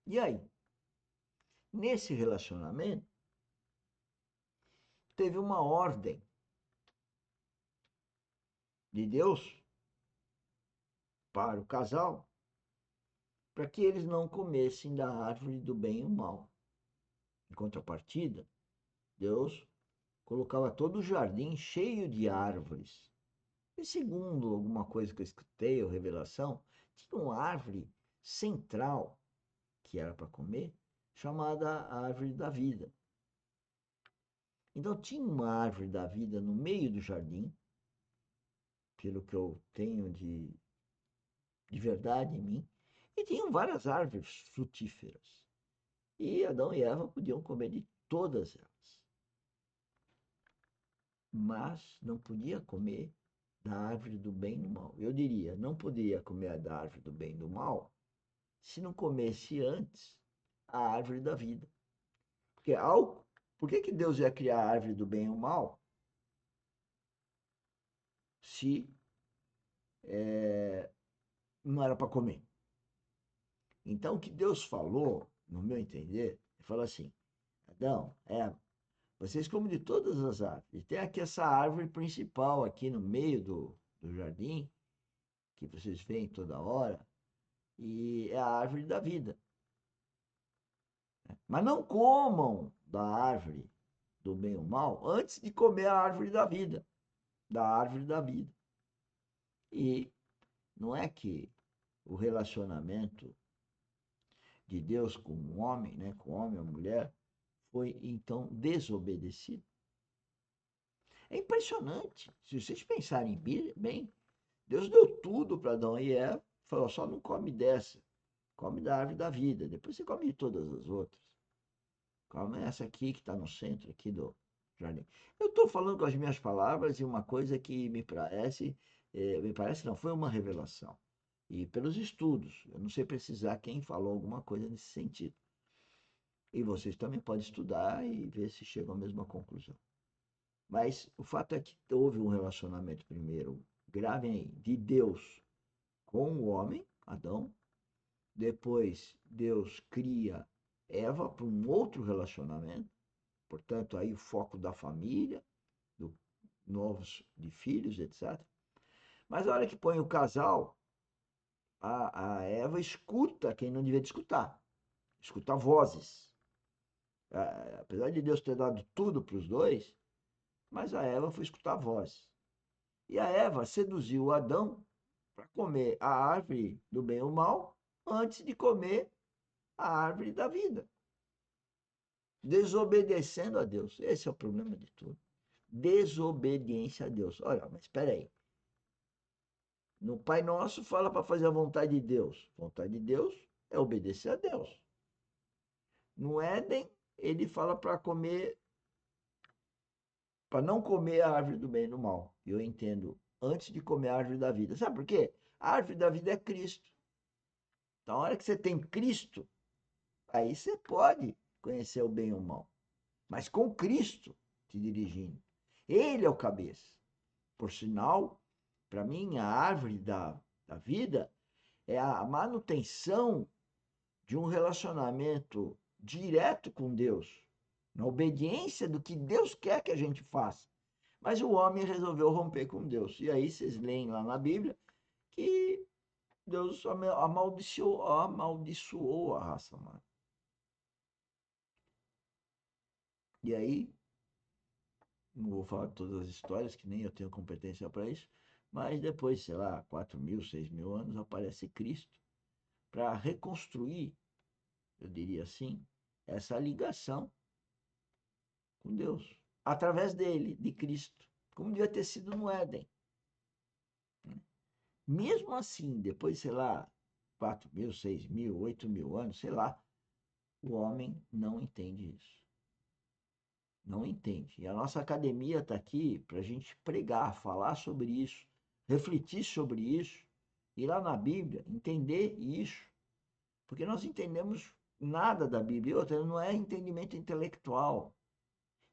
E aí, nesse relacionamento, teve uma ordem de Deus para o casal para que eles não comessem da árvore do bem e do mal. Em contrapartida, Deus colocava todo o jardim cheio de árvores. E segundo alguma coisa que eu escutei, ou revelação, tinha uma árvore central que era para comer, chamada árvore da vida. Então tinha uma árvore da vida no meio do jardim, pelo que eu tenho de verdade em mim, e tinham várias árvores frutíferas. E Adão e Eva podiam comer de todas elas, mas não podia comer da árvore do bem e do mal. Eu diria, não poderia comer da árvore do bem e do mal se não comesse antes a árvore da vida. Porque por que Deus ia criar a árvore do bem e do mal se não era para comer? Então, o que Deus falou, no meu entender, ele falou assim: Adão, vocês comem de todas as árvores. Tem aqui essa árvore principal aqui no meio do jardim, que vocês veem toda hora, e é a árvore da vida. Mas não comam da árvore do bem ou mal antes de comer a árvore da vida, da árvore da vida. E não é que o relacionamento de Deus com o homem, né, com o homem e a mulher, foi então desobedecido. É impressionante. Se vocês pensarem bem, Deus deu tudo para Adão e Eva, falou: só não come dessa, come da árvore da vida, depois você come de todas as outras. Come essa aqui que está no centro aqui do jardim. Eu estou falando com as minhas palavras e uma coisa que me parece não, foi uma revelação. E pelos estudos, eu não sei precisar quem falou alguma coisa nesse sentido. E vocês também podem estudar e ver se chegam à mesma conclusão. Mas o fato é que houve um relacionamento primeiro, gravem aí, de Deus com o homem, Adão. Depois Deus cria Eva para um outro relacionamento. Portanto, aí o foco da família, do novos de filhos, etc. Mas a hora que põe o casal, a Eva escuta quem não devia de escutar. Escuta vozes. Apesar de Deus ter dado tudo para os dois, mas a Eva foi escutar a voz. E a Eva seduziu o Adão para comer a árvore do bem ou mal antes de comer a árvore da vida, desobedecendo a Deus. Esse é o problema de tudo. Desobediência a Deus. Olha, mas espera aí. No Pai Nosso fala para fazer a vontade de Deus. Vontade de Deus é obedecer a Deus. No Éden, ele fala para não comer a árvore do bem e do mal. Eu entendo, antes de comer a árvore da vida. Sabe por quê? A árvore da vida é Cristo. Então, a hora que você tem Cristo, aí você pode conhecer o bem e o mal. Mas com Cristo te dirigindo. Ele é o cabeça. Por sinal, para mim, a árvore da vida é a manutenção de um relacionamento direto com Deus, na obediência do que Deus quer que a gente faça. Mas o homem resolveu romper com Deus. E aí vocês leem lá na Bíblia que Deus amaldiçoou a raça humana. E aí, não vou falar todas as histórias, que nem eu tenho competência para isso, mas depois, sei lá, 4.000, 6.000 anos, aparece Cristo para reconstruir, eu diria assim, essa ligação com Deus, através dele, de Cristo, como devia ter sido no Éden. Mesmo assim, depois, sei lá, 4.000, 6.000, 8.000 anos, sei lá, o homem não entende isso. Não entende. E a nossa academia está aqui para a gente pregar, falar sobre isso, refletir sobre isso, ir lá na Bíblia, entender isso. Porque nós entendemos nada da Bíblia. E outra, não é entendimento intelectual.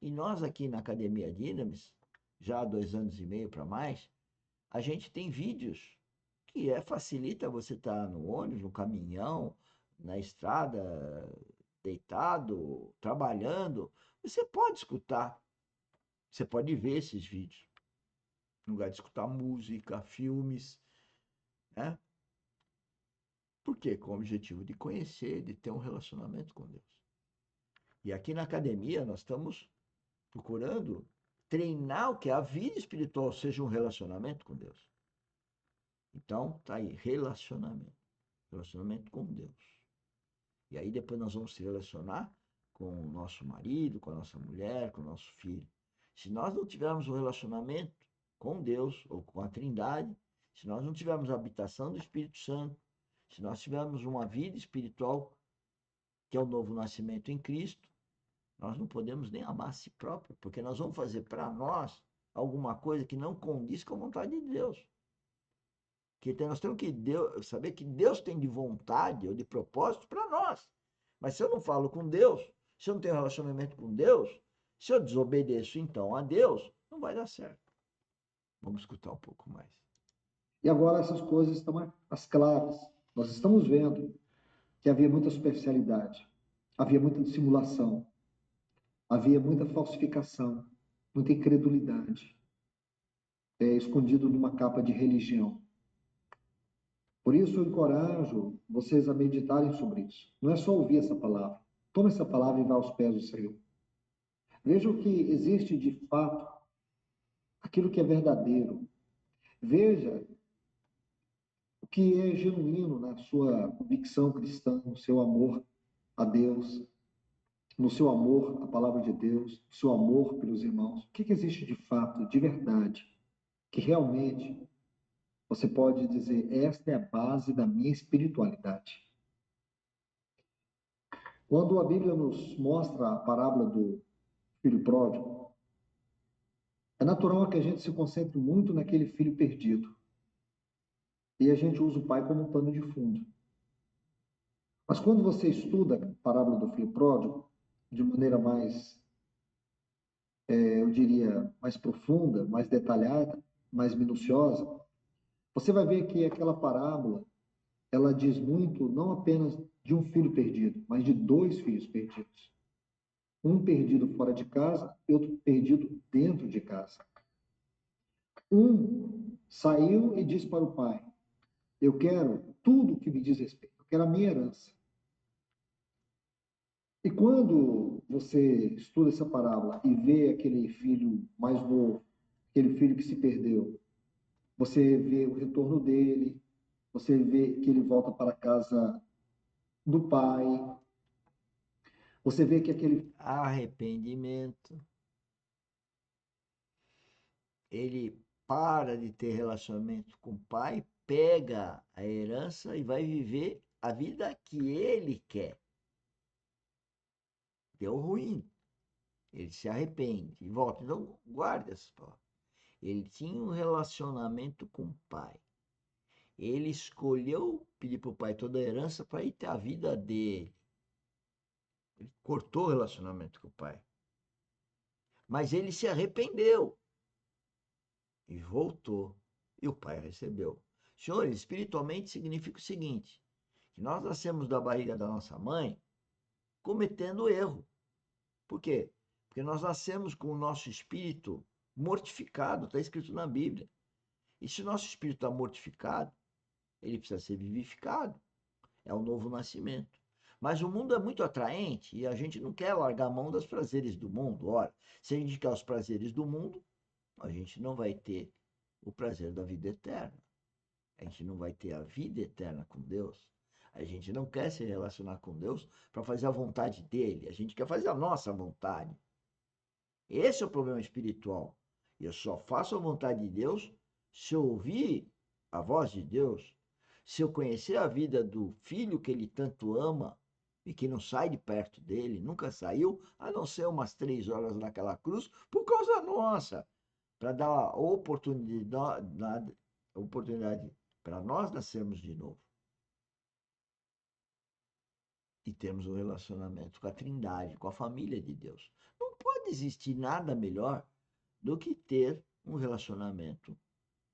E nós aqui na Academia Dinamis, já há 2 anos e meio para mais, a gente tem vídeos que facilita você estar no ônibus, no caminhão, na estrada, deitado, trabalhando, você pode escutar, você pode ver esses vídeos, no lugar de escutar música, filmes, né? Por quê? Com o objetivo de conhecer, de ter um relacionamento com Deus. E aqui na academia nós estamos procurando treinar o que a vida espiritual seja um relacionamento com Deus. Então, tá aí, relacionamento. Relacionamento com Deus. E aí depois nós vamos se relacionar com o nosso marido, com a nossa mulher, com o nosso filho. Se nós não tivermos um relacionamento com Deus ou com a Trindade, se nós não tivermos a habitação do Espírito Santo, se nós tivermos uma vida espiritual, que é o novo nascimento em Cristo, nós não podemos nem amar a si próprio, porque nós vamos fazer para nós alguma coisa que não condiz com a vontade de Deus. Que nós temos que saber que Deus tem de vontade ou de propósito para nós. Mas se eu não falo com Deus, se eu não tenho relacionamento com Deus, se eu desobedeço então a Deus, não vai dar certo. Vamos escutar um pouco mais. E agora essas coisas estão às claras. Nós estamos vendo que havia muita superficialidade, havia muita dissimulação, havia muita falsificação, muita incredulidade, escondido numa capa de religião. Por isso, eu encorajo vocês a meditarem sobre isso. Não é só ouvir essa palavra. Tome essa palavra e vá aos pés do Senhor. Veja o que existe de fato, aquilo que é verdadeiro. Veja o que é genuíno na sua convicção cristã, no seu amor a Deus, no seu amor à palavra de Deus, no seu amor pelos irmãos. O que existe de fato, de verdade, que realmente você pode dizer, esta é a base da minha espiritualidade. Quando a Bíblia nos mostra a parábola do filho pródigo, é natural que a gente se concentre muito naquele filho perdido. E a gente usa o pai como um pano de fundo. Mas quando você estuda a parábola do filho pródigo, de maneira mais, eu diria, mais profunda, mais detalhada, mais minuciosa, você vai ver que aquela parábola, ela diz muito não apenas de um filho perdido, mas de dois filhos perdidos. Um perdido fora de casa e outro perdido dentro de casa. Um saiu e disse para o pai: eu quero tudo que me diz respeito, eu quero a minha herança. E quando você estuda essa parábola e vê aquele filho mais novo, aquele filho que se perdeu, você vê o retorno dele, você vê que ele volta para a casa do pai, você vê que aquele. Arrependimento. Ele para de ter relacionamento com o pai, pega a herança e vai viver a vida que ele quer. Deu ruim. Ele se arrepende e volta. Então, guarde essas palavras. Ele tinha um relacionamento com o pai. Ele escolheu pedir para o pai toda a herança para ir ter a vida dele. Ele cortou o relacionamento com o pai. Mas ele se arrependeu e voltou. E o pai recebeu. Senhores, espiritualmente significa o seguinte: que nós nascemos da barriga da nossa mãe cometendo erro. Por quê? Porque nós nascemos com o nosso espírito mortificado, está escrito na Bíblia. E se o nosso espírito está mortificado, ele precisa ser vivificado. É o novo nascimento. Mas o mundo é muito atraente e a gente não quer largar a mão dos prazeres do mundo. Ora, se a gente quer os prazeres do mundo, a gente não vai ter o prazer da vida eterna. A gente não vai ter a vida eterna com Deus. A gente não quer se relacionar com Deus para fazer a vontade dele. A gente quer fazer a nossa vontade. Esse é o problema espiritual. Eu só faço a vontade de Deus se eu ouvir a voz de Deus, se eu conhecer a vida do filho que ele tanto ama e que não sai de perto dele, nunca saiu, a não ser umas 3 horas naquela cruz, por causa nossa, para dar a oportunidade para nós nascermos de novo e termos um relacionamento com a Trindade, com a família de Deus. Não pode existir nada melhor do que ter um relacionamento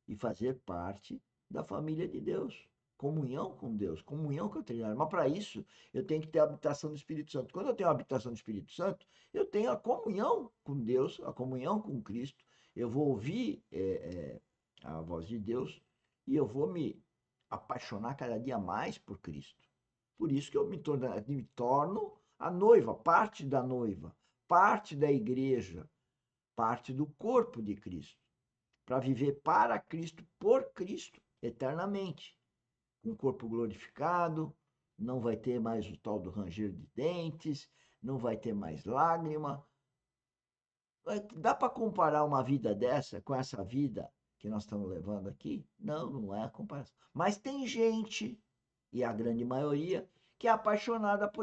e fazer parte da família de Deus. comunhão com Deus, comunhão com a Trindade. Mas para isso, eu tenho que ter a habitação do Espírito Santo. Quando eu tenho a habitação do Espírito Santo, eu tenho a comunhão com Deus, a comunhão com Cristo. Eu vou ouvir a voz de Deus e eu vou me apaixonar cada dia mais por Cristo. Por isso que eu me torno a noiva, parte da noiva, parte da igreja, parte do corpo de Cristo, para viver para Cristo, por Cristo, eternamente. Um corpo glorificado, não vai ter mais o tal do ranger de dentes, não vai ter mais lágrima. Dá para comparar uma vida dessa com essa vida que nós estamos levando aqui? Não, não é a comparação. Mas tem gente, e a grande maioria, que é apaixonada por